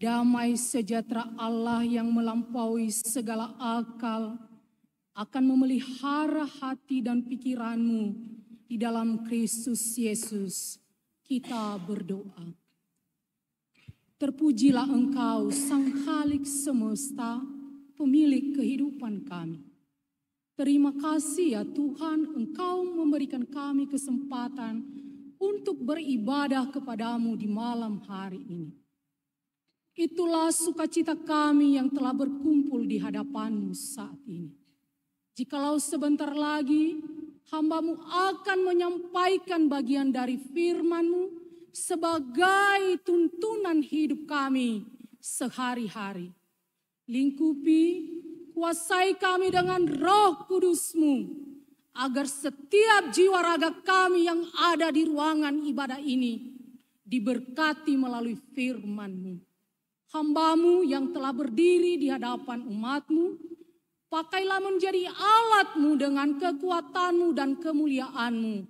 Damai sejahtera Allah yang melampaui segala akal akan memelihara hati dan pikiranmu di dalam Kristus Yesus. Kita berdoa. Terpujilah Engkau, Sang Khalik semesta, pemilik kehidupan kami. Terima kasih ya Tuhan, Engkau memberikan kami kesempatan untuk beribadah kepadamu di malam hari ini. Itulah sukacita kami yang telah berkumpul di hadapan-Mu saat ini. Jikalau sebentar lagi hamba-Mu akan menyampaikan bagian dari firman-Mu sebagai tuntunan hidup kami sehari-hari. Lingkupi, kuasai kami dengan Roh Kudus-Mu, agar setiap jiwa raga kami yang ada di ruangan ibadah ini diberkati melalui firman-Mu. Hamba-Mu yang telah berdiri di hadapan umat-Mu, pakailah menjadi alat-Mu dengan kekuatan-Mu dan kemuliaan-Mu,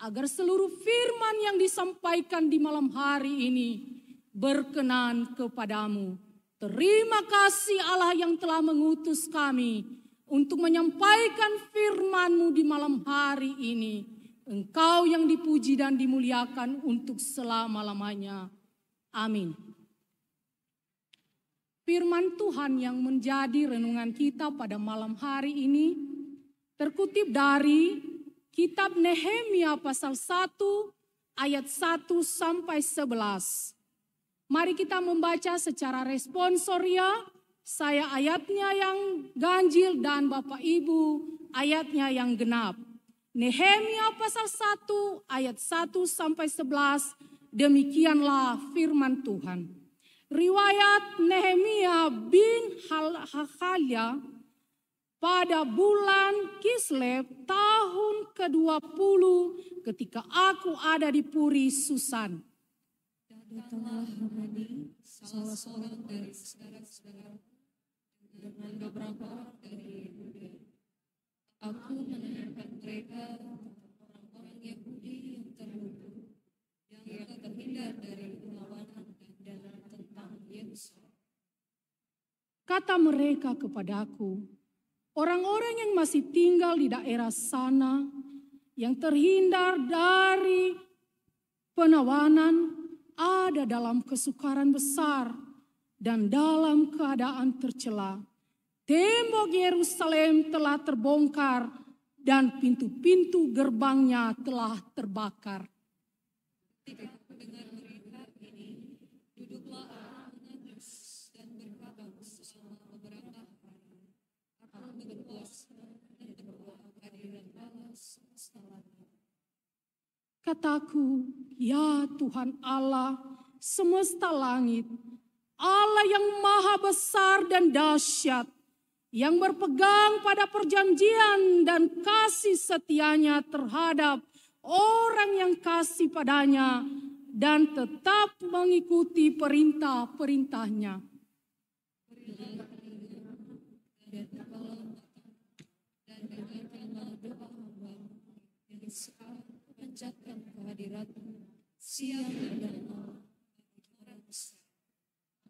agar seluruh firman yang disampaikan di malam hari ini berkenan kepadamu. Terima kasih Allah yang telah mengutus kami untuk menyampaikan firman-Mu di malam hari ini. Engkau yang dipuji dan dimuliakan untuk selama-lamanya. Amin. Firman Tuhan yang menjadi renungan kita pada malam hari ini terkutip dari kitab Nehemia pasal 1 ayat 1 sampai 11. Mari kita membaca secara responsoria, saya ayatnya yang ganjil dan Bapak Ibu ayatnya yang genap. Nehemia pasal 1 ayat 1 sampai 11, demikianlah firman Tuhan. Riwayat Nehemia bin Hakalia pada bulan Kislev tahun ke-20 ketika aku ada di Puri Susan. Datanglah Hamani, salah seorang dari saudara-saudara dengan beberapa orang dari Yehuda. Aku menanyakan mereka orang-orang Yahudi yang terluka, yang terhindar dari perlawanan dan tentang Yerusalem. Kata mereka kepadaku, orang-orang yang masih tinggal di daerah sana, yang terhindar dari penawanan, ada dalam kesukaran besar dan dalam keadaan tercela. Tembok Yerusalem telah terbongkar dan pintu-pintu gerbangnya telah terbakar. Ketika aku dengar berita ini, duduklah aku menangis dan berkata selama beberapa hari, aku berpuasa dan berdoa kehadiran Allah semesta langit. Kataku, ya Tuhan Allah semesta langit, Allah yang maha besar dan dahsyat, yang berpegang pada perjanjian dan kasih setianya terhadap orang yang kasih padanya dan tetap mengikuti perintah-perintahnya. Dan dengarkanlah doa hamba yang sekarang memanjatkan kehadirat-Mu siang dan malam bagi orang besar.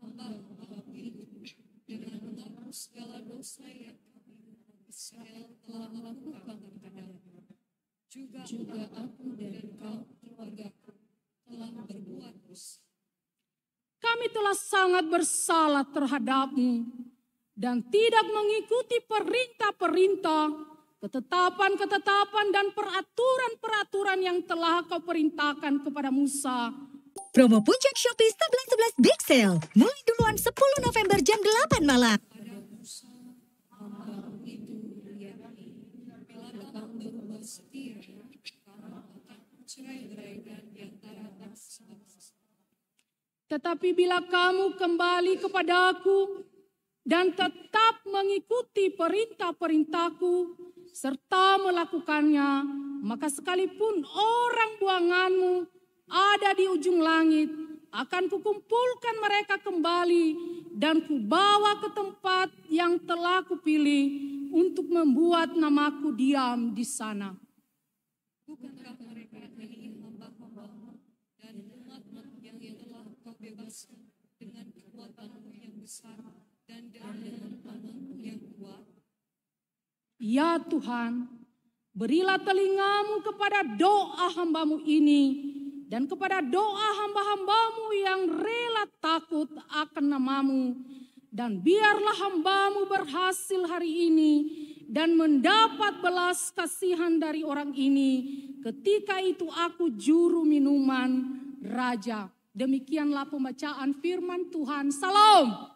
Hamba itu dengan menghapus segala dosa yang kami Israel telah melakukan kepadamu. Juga aku dan kaum keluargaku telah berbuat dosa. Kami telah sangat bersalah terhadap-Mu dan tidak mengikuti perintah-perintah, ketetapan-ketetapan dan peraturan-peraturan yang telah Kau perintahkan kepada Musa. Promo Puncak Shopee 11.11 Big Sale mulai duluan 10 November jam 8 malam. Pada Musa, hamba itu yakni, bila kamu berubah setia, kamu akan mencerai-beraikan di antara bangsa-bangsa. Tetapi bila kamu kembali kepadaku dan tetap mengikuti perintah-perintahku serta melakukannya, maka sekalipun orang buanganmu ada di ujung langit, akan kukumpulkan mereka kembali dan kubawa ke tempat yang telah kupilih untuk membuat namaku diam di sana. Bukankah mereka ini hamba-hamba dan umat yang telah Kau bebaskan dengan kekuatan besar dan dengan tanganmu yang kuat. Ya Tuhan, berilah telingamu kepada doa hambamu ini dan kepada doa hamba-hambamu yang rela takut akan namamu. Dan biarlah hambamu berhasil hari ini dan mendapat belas kasihan dari orang ini. Ketika itu aku juru minuman raja. Demikianlah pembacaan firman Tuhan. Salam.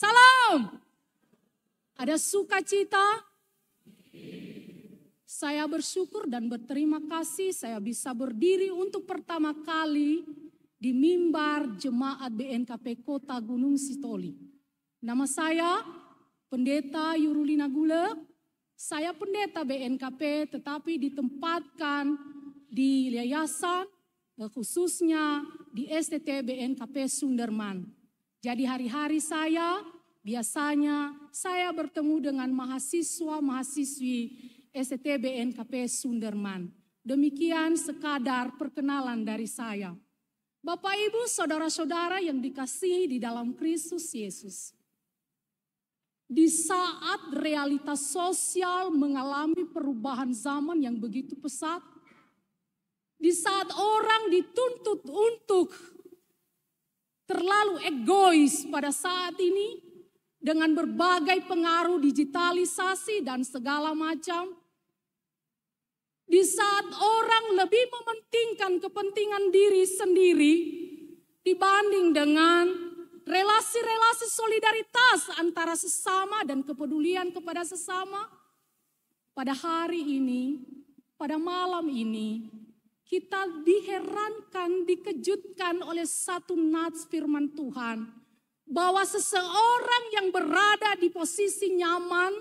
Salam. Ada sukacita. Saya bersyukur dan berterima kasih saya bisa berdiri untuk pertama kali di mimbar Jemaat BNKP Kota Gunung Sitoli. Nama saya Pendeta Yurulina Gule. Saya pendeta BNKP tetapi ditempatkan di yayasan khususnya di STT BNKP Sunderman. Jadi hari-hari saya biasanya saya bertemu dengan mahasiswa-mahasiswi STT BNKP Sunderman. Demikian sekadar perkenalan dari saya. Bapak Ibu saudara-saudara yang dikasihi di dalam Kristus Yesus. Di saat realitas sosial mengalami perubahan zaman yang begitu pesat, di saat orang dituntut untuk terlalu egois pada saat ini dengan berbagai pengaruh digitalisasi dan segala macam. Di saat orang lebih mementingkan kepentingan diri sendiri dibanding dengan relasi-relasi solidaritas antara sesama dan kepedulian kepada sesama. Pada hari ini, pada malam ini, kita diherankan, dikejutkan oleh satu nats firman Tuhan. Bahwa seseorang yang berada di posisi nyaman,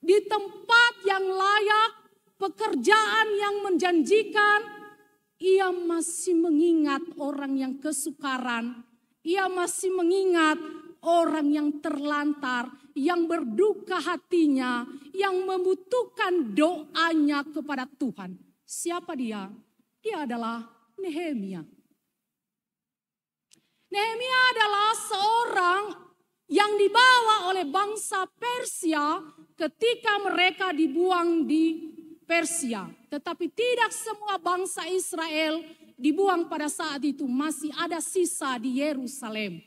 di tempat yang layak, pekerjaan yang menjanjikan, ia masih mengingat orang yang kesukaran. Ia masih mengingat orang yang terlantar, yang berduka hatinya, yang membutuhkan doanya kepada Tuhan. Siapa dia? Dia adalah Nehemia. Nehemia adalah seorang yang dibawa oleh bangsa Persia ketika mereka dibuang di Persia. Tetapi tidak semua bangsa Israel dibuang pada saat itu, masih ada sisa di Yerusalem.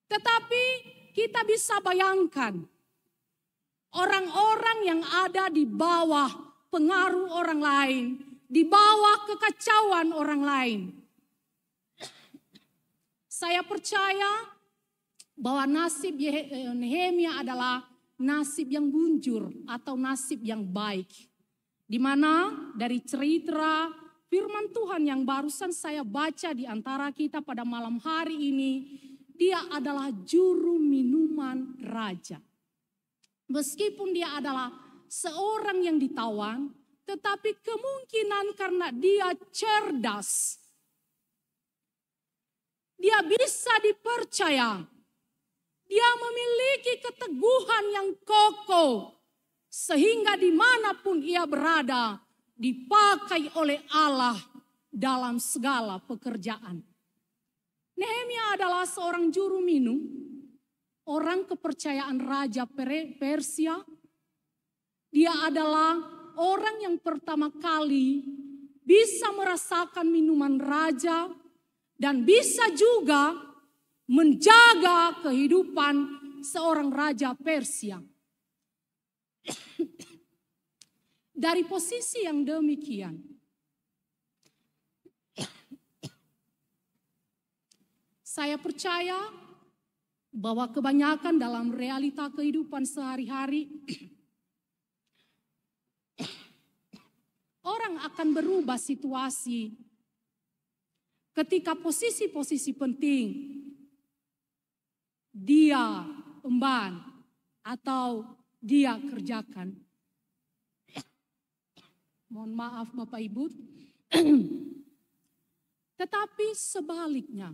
Tetapi kita bisa bayangkan orang-orang yang ada di bawah pengaruh orang lain, di bawah kekacauan orang lain. Saya percaya bahwa nasib Nehemia adalah nasib yang bunjur atau nasib yang baik. Di mana dari cerita firman Tuhan yang barusan saya baca di antara kita pada malam hari ini, dia adalah juru minuman raja. Meskipun dia adalah seorang yang ditawan, tetapi kemungkinan karena dia cerdas, dia bisa dipercaya. Dia memiliki keteguhan yang kokoh. Sehingga dimanapun ia berada, dipakai oleh Allah dalam segala pekerjaan. Nehemia adalah seorang juru minum, orang kepercayaan Raja Persia. Dia adalah orang yang pertama kali bisa merasakan minuman raja dan bisa juga menjaga kehidupan seorang Raja Persia. Dari posisi yang demikian, saya percaya bahwa kebanyakan dalam realita kehidupan sehari-hari, orang akan berubah situasi ketika posisi-posisi penting dia emban atau dia kerjakan. Mohon maaf Bapak Ibu. Tetapi sebaliknya,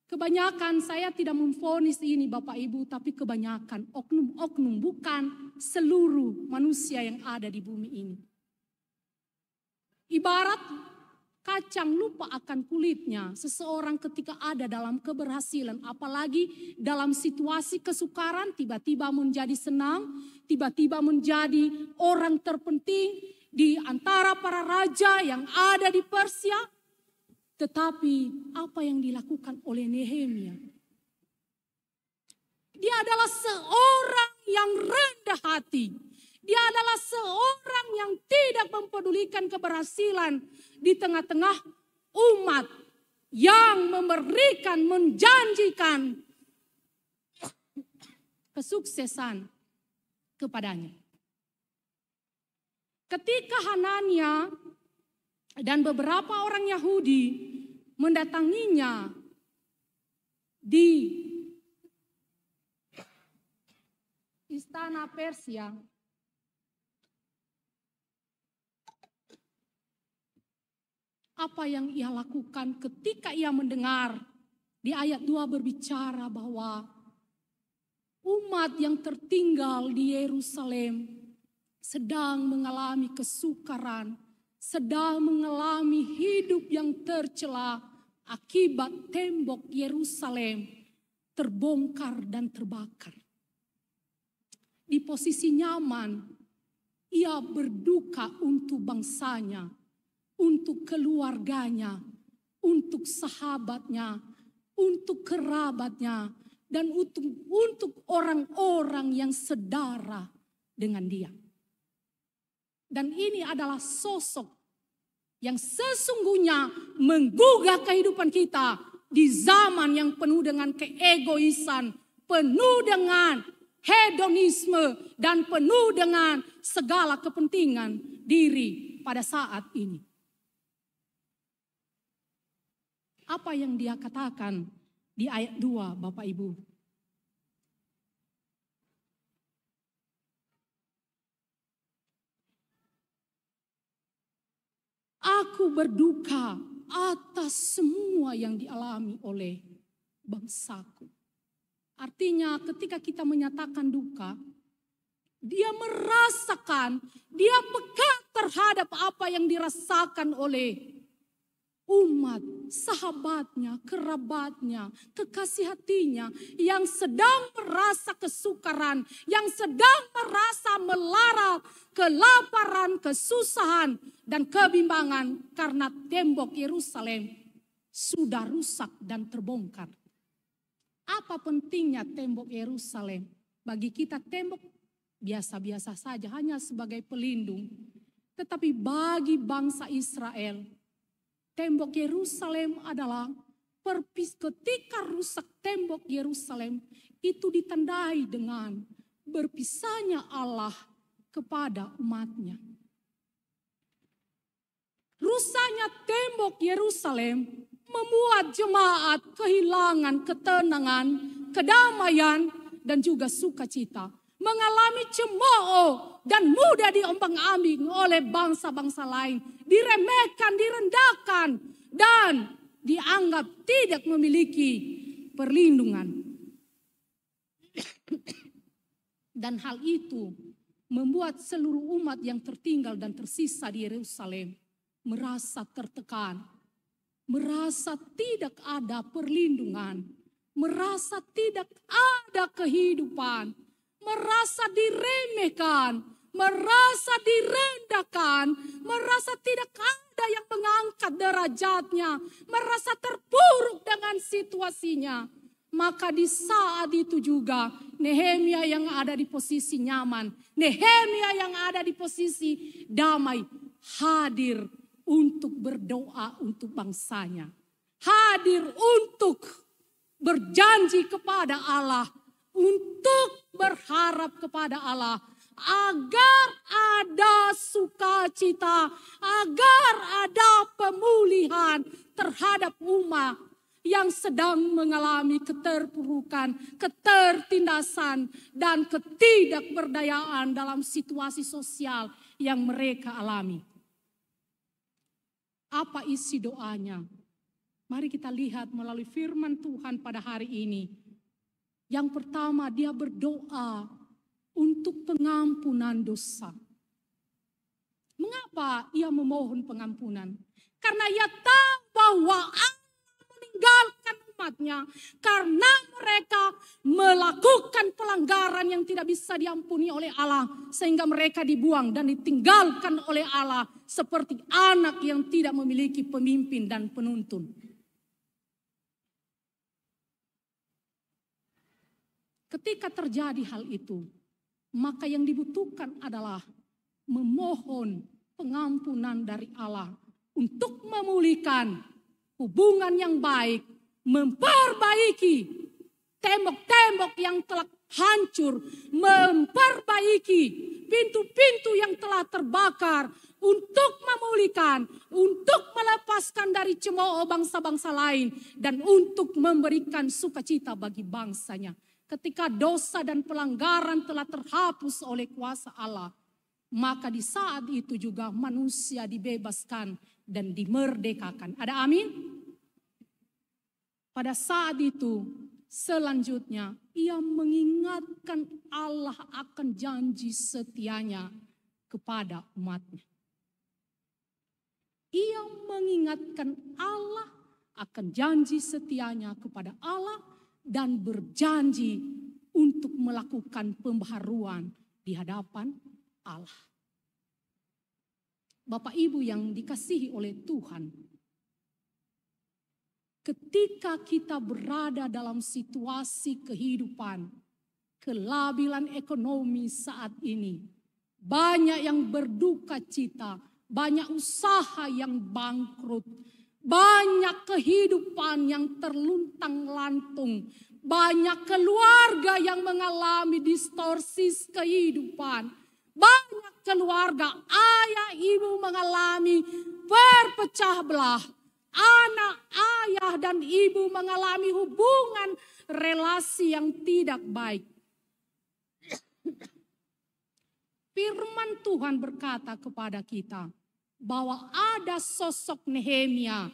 kebanyakan, saya tidak memvonis ini Bapak Ibu, tapi kebanyakan oknum-oknum, bukan seluruh manusia yang ada di bumi ini. Ibarat kacang lupa akan kulitnya. Seseorang ketika ada dalam keberhasilan, apalagi dalam situasi kesukaran, tiba-tiba menjadi senang, tiba-tiba menjadi orang terpenting di antara para raja yang ada di Persia. Tetapi apa yang dilakukan oleh Nehemia? Dia adalah seorang yang rendah hati. Dia adalah seorang yang tidak mempedulikan keberhasilan di tengah-tengah umat yang memberikan, menjanjikan kesuksesan kepadanya. Ketika Hanania dan beberapa orang Yahudi mendatanginya di istana Persia, apa yang ia lakukan ketika ia mendengar di ayat 2 berbicara bahwa umat yang tertinggal di Yerusalem sedang mengalami kesukaran, sedang mengalami hidup yang tercela akibat tembok Yerusalem terbongkar dan terbakar. Di posisi nyaman, ia berduka untuk bangsanya, untuk keluarganya, untuk sahabatnya, untuk kerabatnya, dan untuk orang-orang yang sedara dengan dia. Dan ini adalah sosok yang sesungguhnya menggugah kehidupan kita di zaman yang penuh dengan keegoisan, penuh dengan hedonisme, dan penuh dengan segala kepentingan diri pada saat ini. Apa yang dia katakan di ayat 2, Bapak Ibu? Aku berduka atas semua yang dialami oleh bangsaku. Artinya ketika kita menyatakan duka, dia merasakan, dia peka terhadap apa yang dirasakan oleh umat, sahabatnya, kerabatnya, kekasih hatinya yang sedang merasa kesukaran, yang sedang merasa melarat, kelaparan, kesusahan, dan kebimbangan karena tembok Yerusalem sudah rusak dan terbongkar. Apa pentingnya tembok Yerusalem? Bagi kita tembok biasa-biasa saja, hanya sebagai pelindung. Tetapi bagi bangsa Israel, tembok Yerusalem adalah ketika rusak tembok Yerusalem itu ditandai dengan berpisahnya Allah kepada umatnya. Rusaknya tembok Yerusalem membuat jemaat kehilangan ketenangan, kedamaian, dan juga sukacita. Mengalami cemooh dan mudah diombang-ambing oleh bangsa-bangsa lain. Diremehkan, direndahkan, dan dianggap tidak memiliki perlindungan. Dan hal itu membuat seluruh umat yang tertinggal dan tersisa di Yerusalem merasa tertekan, merasa tidak ada perlindungan, merasa tidak ada kehidupan, merasa diremehkan, merasa direndahkan, merasa tidak ada yang mengangkat derajatnya, merasa terpuruk dengan situasinya. Maka di saat itu juga Nehemia yang ada di posisi nyaman, Nehemia yang ada di posisi damai, hadir untuk berdoa untuk bangsanya. Hadir untuk berjanji kepada Allah, untuk berharap kepada Allah agar ada sukacita, agar ada pemulihan terhadap umat yang sedang mengalami keterpurukan, ketertindasan, dan ketidakberdayaan dalam situasi sosial yang mereka alami. Apa isi doanya? Mari kita lihat melalui firman Tuhan pada hari ini. Yang pertama, dia berdoa untuk pengampunan dosa. Mengapa ia memohon pengampunan? Karena ia tahu bahwa Allah meninggalkan umatnya karena mereka melakukan pelanggaran yang tidak bisa diampuni oleh Allah, sehingga mereka dibuang dan ditinggalkan oleh Allah seperti anak yang tidak memiliki pemimpin dan penuntun. Ketika terjadi hal itu, maka yang dibutuhkan adalah memohon pengampunan dari Allah untuk memulihkan hubungan yang baik, memperbaiki tembok-tembok yang telah hancur, memperbaiki pintu-pintu yang telah terbakar, untuk memulihkan, untuk melepaskan dari cemooh bangsa-bangsa lain, dan untuk memberikan sukacita bagi bangsanya. Ketika dosa dan pelanggaran telah terhapus oleh kuasa Allah, maka di saat itu juga manusia dibebaskan dan dimerdekakan. Ada amin? Pada saat itu selanjutnya ia mengingatkan Allah akan janji setianya kepada umatnya. Ia mengingatkan Allah akan janji setianya kepada Allah dan berjanji untuk melakukan pembaharuan di hadapan Allah. Bapak Ibu yang dikasihi oleh Tuhan, ketika kita berada dalam situasi kehidupan, kelabilan ekonomi saat ini, banyak yang berduka cita, banyak usaha yang bangkrut, banyak kehidupan yang terluntang-lantung, banyak keluarga yang mengalami distorsi kehidupan, banyak keluarga ayah ibu mengalami berpecah belah, anak ayah dan ibu mengalami hubungan relasi yang tidak baik. Firman Tuhan berkata kepada kita bahwa ada sosok Nehemia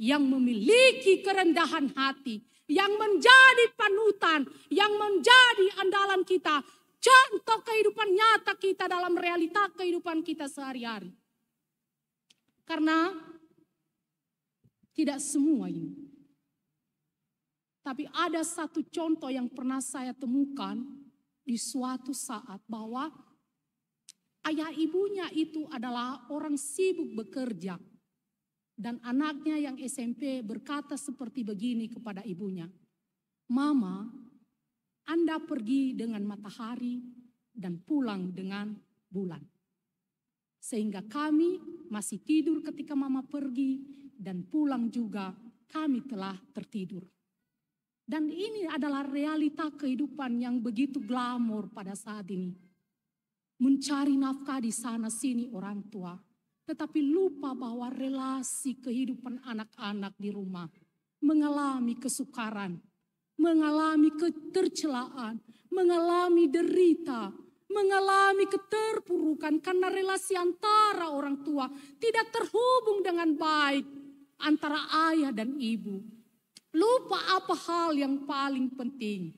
yang memiliki kerendahan hati, yang menjadi panutan, yang menjadi andalan kita, contoh kehidupan nyata kita dalam realita kehidupan kita sehari-hari. Karena tidak semua ini. Tapi ada satu contoh yang pernah saya temukan di suatu saat, bahwa ayah ibunya itu adalah orang sibuk bekerja. Dan anaknya yang SMP berkata seperti begini kepada ibunya, "Mama, Anda pergi dengan matahari dan pulang dengan bulan. Sehingga kami masih tidur ketika Mama pergi dan pulang juga kami telah tertidur." Dan ini adalah realita kehidupan yang begitu glamor pada saat ini. Mencari nafkah di sana sini orang tua, tetapi lupa bahwa relasi kehidupan anak-anak di rumah mengalami kesukaran, mengalami ketercelaan, mengalami derita, mengalami keterpurukan karena relasi antara orang tua tidak terhubung dengan baik antara ayah dan ibu. Lupa apa hal yang paling penting,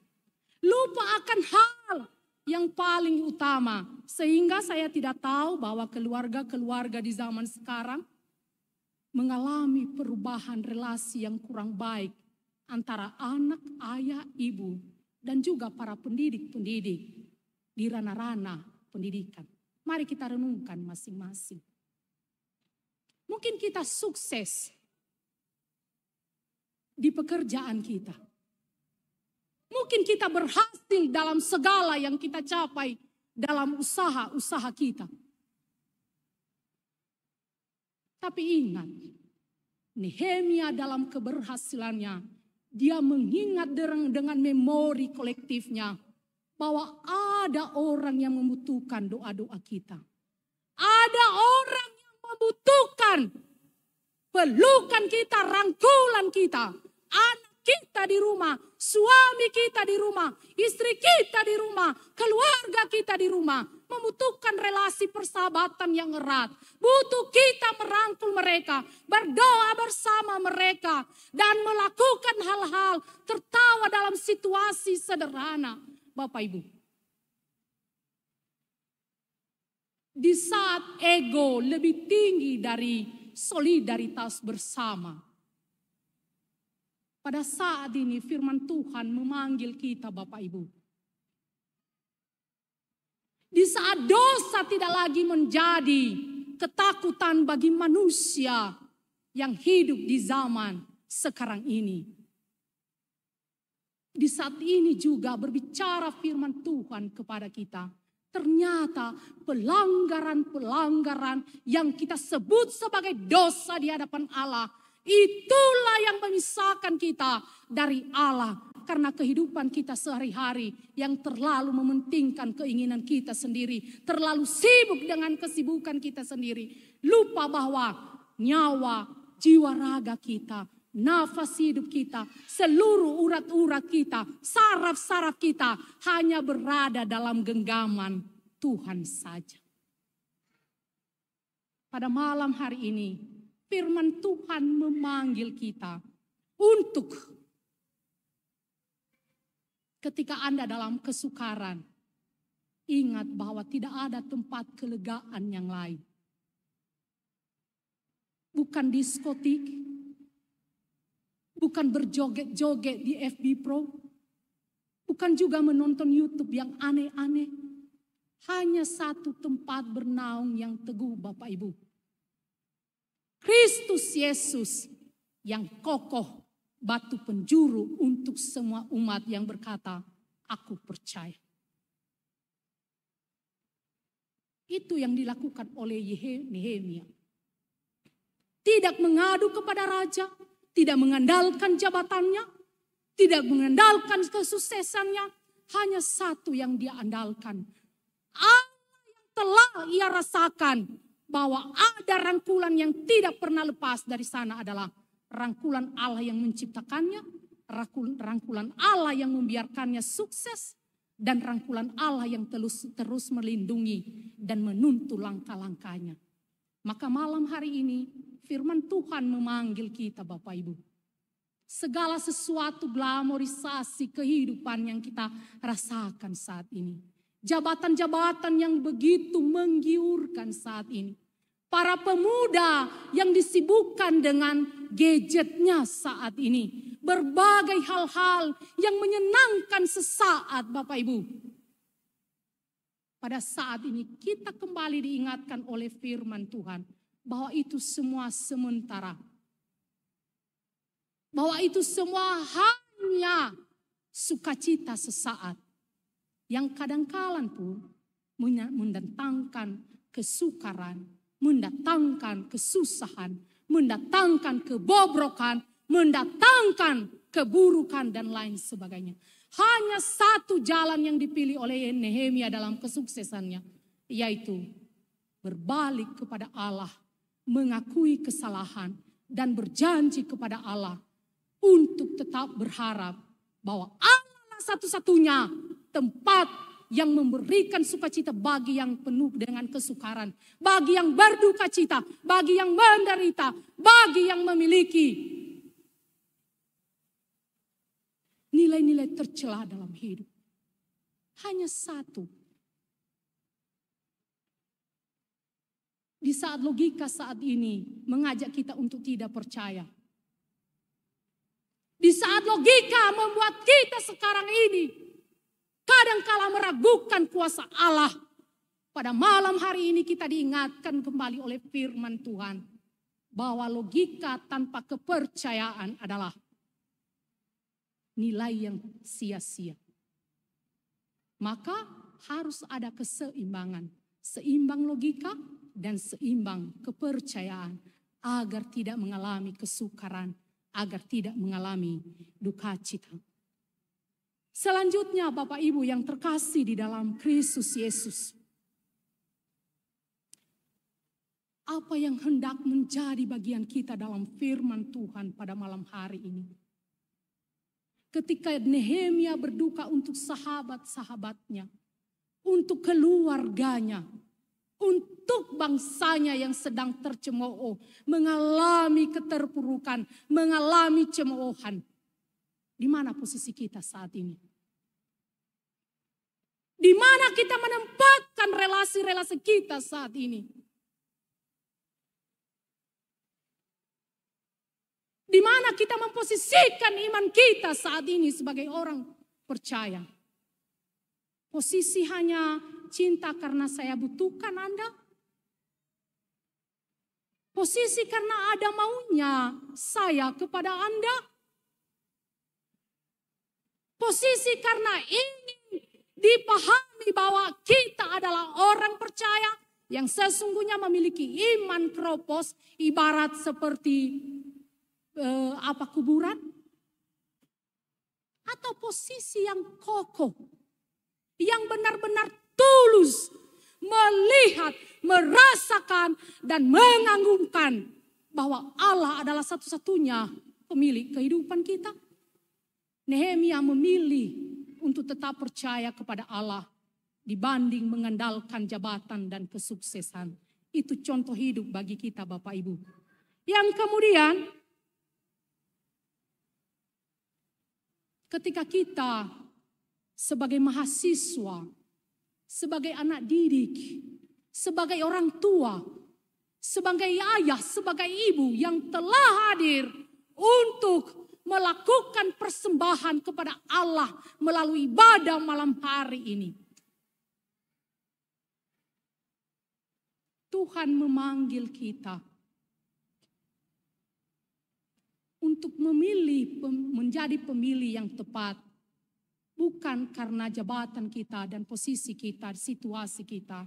lupa akan hal yang paling utama, sehingga saya tidak tahu bahwa keluarga-keluarga di zaman sekarang mengalami perubahan relasi yang kurang baik antara anak, ayah, ibu, dan juga para pendidik-pendidik di ranah-ranah pendidikan. Mari kita renungkan masing-masing. Mungkin kita sukses di pekerjaan kita. Mungkin kita berhasil dalam segala yang kita capai dalam usaha-usaha kita. Tapi ingat, Nehemia dalam keberhasilannya, dia mengingat dengan memori kolektifnya bahwa ada orang yang membutuhkan doa-doa kita. Ada orang yang membutuhkan pelukan kita, rangkulan kita. Anak kita di rumah, suami kita di rumah, istri kita di rumah, keluarga kita di rumah, membutuhkan relasi persahabatan yang erat. Butuh kita merangkul mereka, berdoa bersama mereka, dan melakukan hal-hal tertawa dalam situasi sederhana. Bapak Ibu, di saat ego lebih tinggi dari solidaritas bersama. Pada saat ini firman Tuhan memanggil kita Bapak Ibu. Di saat dosa tidak lagi menjadi ketakutan bagi manusia yang hidup di zaman sekarang ini. Di saat ini juga berbicara firman Tuhan kepada kita. Ternyata pelanggaran-pelanggaran yang kita sebut sebagai dosa di hadapan Allah, itulah yang memisahkan kita dari Allah. Karena kehidupan kita sehari-hari yang terlalu mementingkan keinginan kita sendiri. Terlalu sibuk dengan kesibukan kita sendiri. Lupa bahwa nyawa, jiwa raga kita, nafas hidup kita, seluruh urat-urat kita, saraf-saraf kita hanya berada dalam genggaman Tuhan saja. Pada malam hari ini, firman Tuhan memanggil kita untuk ketika Anda dalam kesukaran, ingat bahwa tidak ada tempat kelegaan yang lain. Bukan diskotik, bukan berjoget-joget di FB Pro. Bukan juga menonton YouTube yang aneh-aneh. Hanya satu tempat bernaung yang teguh Bapak Ibu. Kristus Yesus yang kokoh, batu penjuru untuk semua umat yang berkata, aku percaya. Itu yang dilakukan oleh Nehemia. Tidak mengadu kepada raja, tidak mengandalkan jabatannya, tidak mengandalkan kesuksesannya, hanya satu yang dia andalkan. Allah yang telah ia rasakan bahwa ada rangkulan yang tidak pernah lepas dari sana adalah rangkulan Allah yang menciptakannya, rangkulan Allah yang membiarkannya sukses, dan rangkulan Allah yang terus melindungi dan menuntun langkah-langkahnya. Maka malam hari ini firman Tuhan memanggil kita Bapak Ibu. Segala sesuatu glamorisasi kehidupan yang kita rasakan saat ini. Jabatan-jabatan yang begitu menggiurkan saat ini. Para pemuda yang disibukkan dengan gadgetnya saat ini. Berbagai hal-hal yang menyenangkan sesaat Bapak Ibu. Pada saat ini kita kembali diingatkan oleh firman Tuhan. Bahwa itu semua sementara. Bahwa itu semua hanya sukacita sesaat. Yang kadang-kadang pun mendatangkan kesukaran, mendatangkan kesusahan, mendatangkan kebobrokan, mendatangkan keburukan dan lain sebagainya. Hanya satu jalan yang dipilih oleh Nehemia dalam kesuksesannya, yaitu berbalik kepada Allah, mengakui kesalahan dan berjanji kepada Allah untuk tetap berharap bahwa Allah satu-satunya tempat yang memberikan sukacita bagi yang penuh dengan kesukaran, bagi yang berduka cita, bagi yang menderita, bagi yang memiliki nilai-nilai tercela dalam hidup. Hanya satu. Di saat logika saat ini mengajak kita untuk tidak percaya. Di saat logika membuat kita sekarang ini kadangkala meragukan kuasa Allah. Pada malam hari ini kita diingatkan kembali oleh firman Tuhan. Bahwa logika tanpa kepercayaan adalah nilai yang sia-sia. Maka harus ada keseimbangan. Seimbang logika dan seimbang kepercayaan. Agar tidak mengalami kesukaran. Agar tidak mengalami duka cita. Selanjutnya Bapak Ibu yang terkasih di dalam Kristus Yesus. Apa yang hendak menjadi bagian kita dalam firman Tuhan pada malam hari ini. Ketika Nehemia berduka untuk sahabat-sahabatnya. Untuk keluarganya. Untuk bangsanya yang sedang tercemooh. Mengalami keterpurukan. Mengalami cemoohan. Di mana posisi kita saat ini? Di mana kita menempatkan relasi-relasi kita saat ini? Di mana kita memposisikan iman kita saat ini sebagai orang percaya. Posisi hanya cinta karena saya butuhkan Anda. Posisi karena ada maunya saya kepada Anda. Posisi karena ingin dipahami bahwa kita adalah orang percaya yang sesungguhnya memiliki iman kropos, ibarat seperti kuburan, atau posisi yang kokoh, yang benar-benar tulus melihat, merasakan, dan mengagungkan bahwa Allah adalah satu-satunya pemilik kehidupan kita. Nehemia memilih untuk tetap percaya kepada Allah dibanding mengandalkan jabatan dan kesuksesan. Itu contoh hidup bagi kita Bapak Ibu. Yang kemudian, ketika kita sebagai mahasiswa, sebagai anak didik, sebagai orang tua, sebagai ayah, sebagai ibu yang telah hadir untuk melakukan persembahan kepada Allah melalui ibadah malam hari ini. Tuhan memanggil kita untuk memilih, menjadi pemilih yang tepat. Bukan karena jabatan kita dan posisi kita, situasi kita.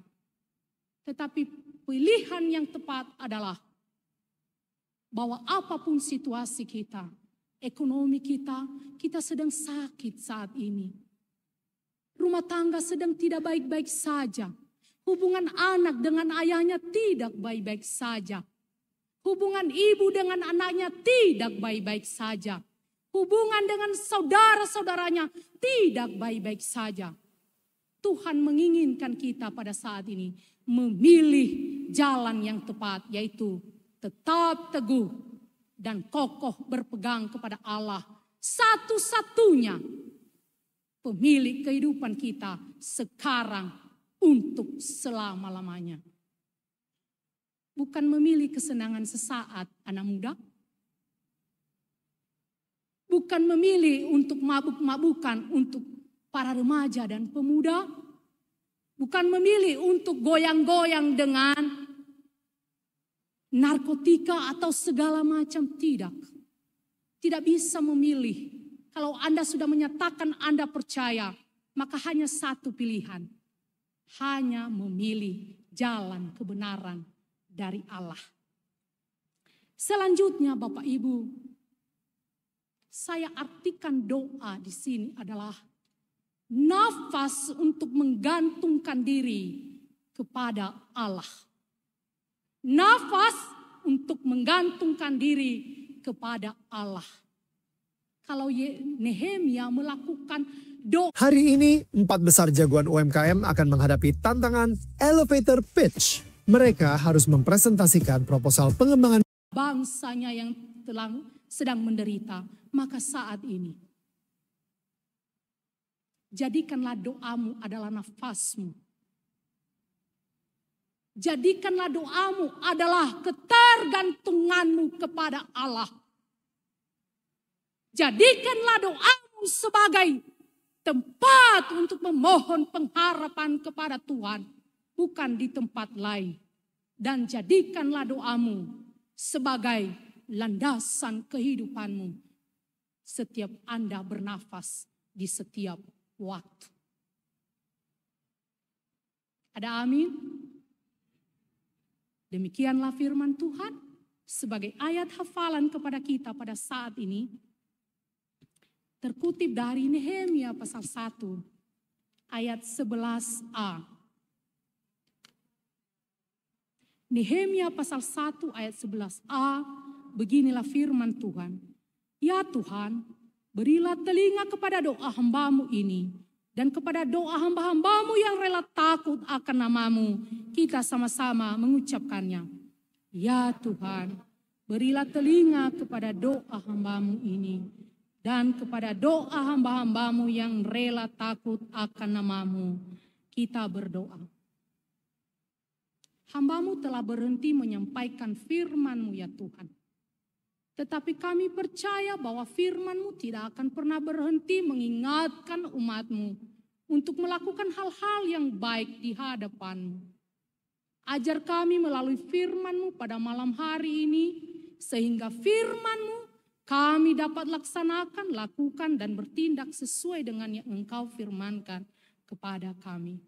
Tetapi pilihan yang tepat adalah bahwa apapun situasi kita, ekonomi kita sedang sakit saat ini. Rumah tangga sedang tidak baik-baik saja. Hubungan anak dengan ayahnya tidak baik-baik saja. Hubungan ibu dengan anaknya tidak baik-baik saja. Hubungan dengan saudara-saudaranya tidak baik-baik saja. Tuhan menginginkan kita pada saat ini memilih jalan yang tepat, yaitu tetap teguh dan kokoh berpegang kepada Allah, satu-satunya pemilik kehidupan kita sekarang untuk selama-lamanya. Bukan memilih kesenangan sesaat anak muda. Bukan memilih untuk mabuk-mabukan untuk para remaja dan pemuda. Bukan memilih untuk goyang-goyang dengan narkotika atau segala macam, tidak. Tidak bisa memilih. Kalau Anda sudah menyatakan Anda percaya, maka hanya satu pilihan. Hanya memilih jalan kebenaran dari Allah. Selanjutnya Bapak Ibu, saya artikan doa di sini adalah nafas untuk menggantungkan diri kepada Allah. Nafas untuk menggantungkan diri kepada Allah. Kalau Nehemia melakukan doa. Hari ini 4 besar jagoan UMKM akan menghadapi tantangan elevator pitch. Mereka harus mempresentasikan proposal pengembangan bangsanya yang sedang menderita. Maka saat ini, jadikanlah doamu adalah nafasmu. Jadikanlah doamu adalah ketergantunganmu kepada Allah. Jadikanlah doamu sebagai tempat untuk memohon pengharapan kepada Tuhan, bukan di tempat lain. Dan jadikanlah doamu sebagai landasan kehidupanmu setiap Anda bernafas di setiap waktu. Ada amin? Demikianlah firman Tuhan sebagai ayat hafalan kepada kita pada saat ini. Terkutip dari Nehemia pasal 1 ayat 11a. Nehemia pasal 1 ayat 11a, beginilah firman Tuhan. Ya Tuhan, berilah telinga kepada doa hamba-Mu ini dan kepada doa hamba-hamba-Mu yang rela takut akan nama-Mu. Kita sama-sama mengucapkannya. Ya Tuhan, berilah telinga kepada doa hamba-Mu ini dan kepada doa hamba-hamba-Mu yang rela takut akan nama-Mu. Kita berdoa. Hamba-Mu telah berhenti menyampaikan firman-Mu ya Tuhan. Tetapi kami percaya bahwa firman-Mu tidak akan pernah berhenti mengingatkan umat-Mu untuk melakukan hal-hal yang baik di hadapan-Mu. Ajar kami melalui firman-Mu pada malam hari ini, sehingga firman-Mu kami dapat laksanakan, lakukan, dan bertindak sesuai dengan yang Engkau firmankan kepada kami.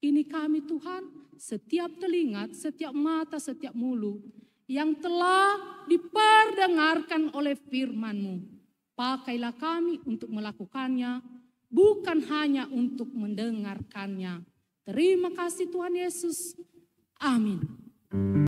Ini kami Tuhan, setiap telinga, setiap mata, setiap mulut yang telah diperdengarkan oleh firman-Mu. Pakailah kami untuk melakukannya, bukan hanya untuk mendengarkannya. Terima kasih Tuhan Yesus. Amin.